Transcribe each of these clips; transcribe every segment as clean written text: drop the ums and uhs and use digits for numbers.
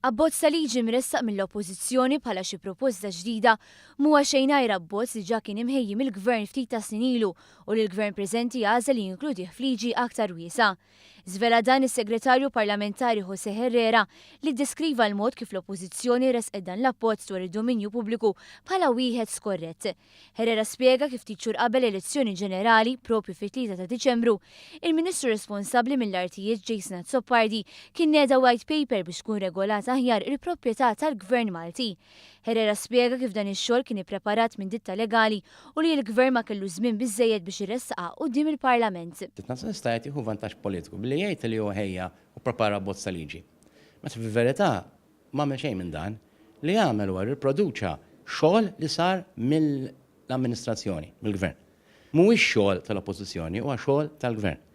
Abbozz ta' liġi mressaq mill-oppożizzjoni bħala xi proposta ġdida mhuwa xejn abbozz li ġa kien imħejji mill-Gvern ftit ta' snin ilu u li l-Gvern preżenti għażel li jinkludih f'liġi aktar wiesa'. Żvela dan is-Segretarju Parlamentari José Herrera li ddeskriva l-mod kif l-oppożizzjoni resqet dan l-abbozz dwar id-dominju pubbliku bħala wieħed skorrett. Herrera spjega kif ftit xhur qabel elezzjoni ġenerali propju fit-3 ta' Diċembru, il-Ministru responsabbli mill-Artijiet Jason Azzopardi kien neda white paper biex tkun regolata aħjar il-proprjetà tal-Gvern Malti. Herrera spjega kif dan ix-xogħol kien ippreparat minn ditta legali u li l-Gvern ma kellu żmien biżżejjed biex irressaqha quddiem il-Parlament. Nazzjonalista qed jieħu vantaġġ politiku billi jgħid li hu ħejja u prepara bozz ta' liġi. Meta fil-verità m'għamel xejn minn dan li għamel huwa ripproduċa xogħol li sar mill-amministrazzjoni, mill-Gvern. Mhuwiex xogħol tal-Oppożizzjoni, huwa xogħol tal-Gvern.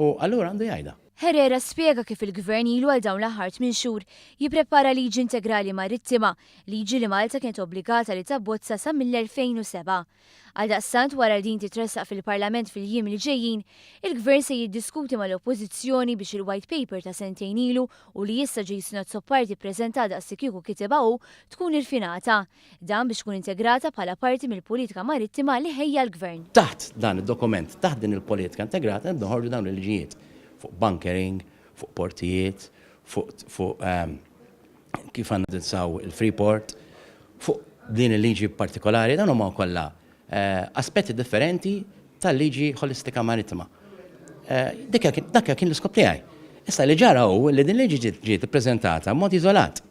U allura għandu jgħidha. Herrera spjega kif il-Gvern ilu għal dawn l-aħħar 8 xhur jipprepara liġi integrali marittima, liġi li Malta kienet obbligata li tabbozza sa mill-2007. Għaldaqstant wara din titressaq fil-Parlament fil-jiem li ġejjin, il-Gvern se jiddiskuti mal-Oppożizzjoni biex il-White Paper ta' sentejn ilu u li issa Jason Azzopardi ppreżentat daqs kieku kitebha hu tkun irfinata. Dan biex tkun integrata bħala parti mill-politika marittima li ħejja l-Gvern. Taħt dan id-dokument, taħt din il-politika integrata nibdu ħorġu dawn il-liġijiet fuq bunkering, fuq portijiet, fuq kif għandna tinsaw il-Freeport, fuq din il-liġi partikolari, dan huma kollha aspetti differenti tal-liġi holistika marittima. Dakka kien l-iskop tiegħi. Issa li ġara hu li din liġi ġiet ippreżentata b'mod iżolat.